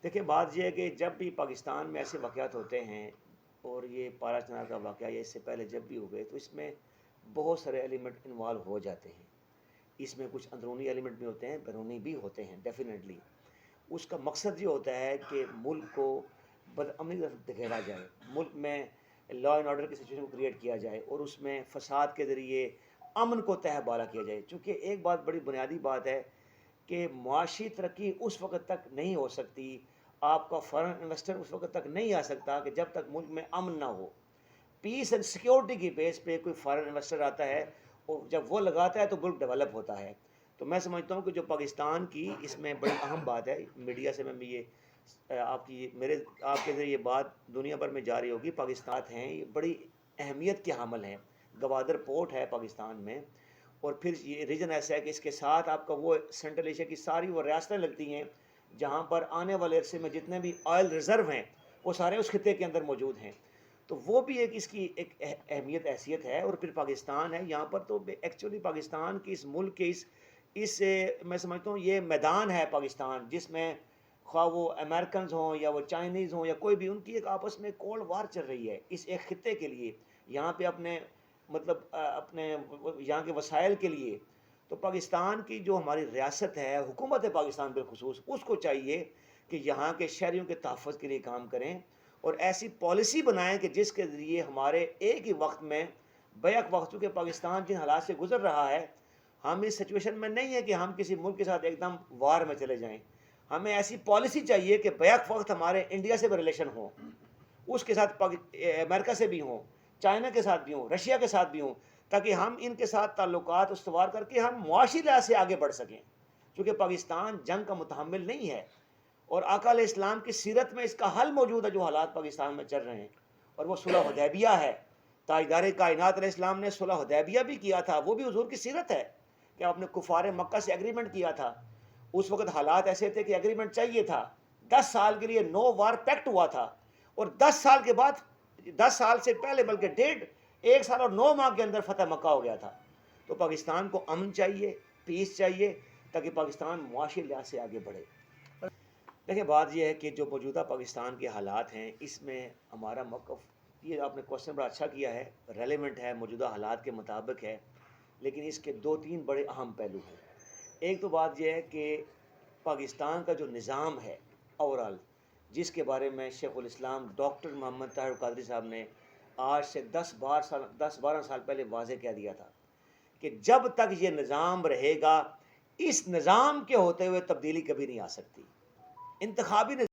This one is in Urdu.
دیکھیں بات یہ ہے کہ جب بھی پاکستان میں ایسے واقعات ہوتے ہیں، اور یہ پارا چنار کا واقعہ یا اس سے پہلے جب بھی ہو گئے، تو اس میں بہت سارے ایلیمنٹ انوالو ہو جاتے ہیں۔ اس میں کچھ اندرونی ایلیمنٹ بھی ہوتے ہیں، بیرونی بھی ہوتے ہیں ڈیفینیٹلی۔ اس کا مقصد یہ ہوتا ہے کہ ملک کو بدامنی کی طرف دھکیلا جائے، ملک میں لا اینڈ آرڈر کی سچویشن کو کریٹ کیا جائے، اور اس میں فساد کے ذریعے امن کو تہ بالا کیا جائے۔ چونکہ ایک بات بڑی بنیادی بات ہے کہ معاشی ترقی اس وقت تک نہیں ہو سکتی، آپ کا فارن انویسٹر اس وقت تک نہیں آ سکتا کہ جب تک ملک میں امن نہ ہو۔ پیس اینڈ سیکیورٹی کی بیس پہ کوئی فارن انویسٹر آتا ہے، اور جب وہ لگاتا ہے تو ملک ڈیولپ ہوتا ہے۔ تو میں سمجھتا ہوں کہ جو پاکستان کی اس میں بڑی اہم بات ہے، میڈیا سے میں بھی یہ آپ کے ذریعے یہ بات دنیا بھر میں جاری ہوگی، پاکستان ہیں یہ بڑی اہمیت کے حامل ہیں۔ گوادر پورٹ ہے پاکستان میں، اور پھر یہ ریجن ایسا ہے کہ اس کے ساتھ آپ کا وہ سینٹرل ایشیا کی ساری وہ ریاستیں لگتی ہیں جہاں پر آنے والے عرصے میں جتنے بھی آئل ریزرو ہیں وہ سارے اس خطے کے اندر موجود ہیں۔ تو وہ بھی ایک اس کی ایک اہمیت حیثیت ہے۔ اور پھر پاکستان ہے یہاں پر، تو ایکچولی پاکستان کی اس ملک کے اس میں سمجھتا ہوں یہ میدان ہے پاکستان، جس میں خواہ وہ امریکنز ہوں یا وہ چائنیز ہوں یا کوئی بھی، ان کی ایک آپس میں کولڈ وار چل رہی ہے اس ایک خطے کے لیے، یہاں پہ اپنے اپنے یہاں کے وسائل کے لیے۔ تو پاکستان کی جو ہماری ریاست ہے، حکومت پاکستان بالخصوص، اس کو چاہیے کہ یہاں کے شہریوں کے تحفظ کے لیے کام کریں، اور ایسی پالیسی بنائیں کہ جس کے ذریعے ہمارے ایک ہی وقت میں بیک وقت، چونکہ پاکستان جن حالات سے گزر رہا ہے، ہم اس سچویشن میں نہیں ہے کہ ہم کسی ملک کے ساتھ ایک دم وار میں چلے جائیں۔ ہمیں ایسی پالیسی چاہیے کہ بیک وقت ہمارے انڈیا سے بھی ریلیشن ہوں، اس کے ساتھ امریکہ سے بھی ہوں، چائنا کے ساتھ بھی ہوں، رشیا کے ساتھ بھی ہوں، تاکہ ہم ان کے ساتھ تعلقات استوار کر کے ہم معاشی لحاظ سے آگے بڑھ سکیں۔ چونکہ پاکستان جنگ کا متحمل نہیں ہے، اور آقا علیہ السلام کی سیرت میں اس کا حل موجود ہے جو حالات پاکستان میں چل رہے ہیں، اور وہ صلح حدیبیہ ہے۔ تاجدار کائنات علیہ السلام نے صلح حدیبیہ بھی کیا تھا، وہ بھی حضور کی سیرت ہے کہ آپ نے کفار مکہ سے ایگریمنٹ کیا تھا۔ اس وقت حالات ایسے تھے کہ ایگریمنٹ چاہیے تھا، 10 سال کے لیے نو وار پیکٹ ہوا تھا، اور 10 سال کے بعد، 10 سال سے پہلے بلکہ 1 سال اور 9 ماہ کے اندر فتح مکہ ہو گیا تھا۔ تو پاکستان کو امن چاہیے، پیس چاہیے، تاکہ پاکستان معاشی لحاظ سے آگے بڑھے۔ دیکھیں بات یہ ہے کہ جو موجودہ پاکستان کے حالات ہیں، اس میں ہمارا موقف، یہ آپ نے کوشچن بڑا اچھا کیا ہے، ریلیونٹ ہے، موجودہ حالات کے مطابق ہے، لیکن اس کے 2-3 بڑے اہم پہلو ہیں۔ ایک تو بات یہ ہے کہ پاکستان کا جو نظام ہے اوورال، جس کے بارے میں شیخ الاسلام ڈاکٹر محمد طاہر القادری صاحب نے آج سے 10-12 سال پہلے واضح کہہ دیا تھا کہ جب تک یہ نظام رہے گا، اس نظام کے ہوتے ہوئے تبدیلی کبھی نہیں آ سکتی۔ انتخابی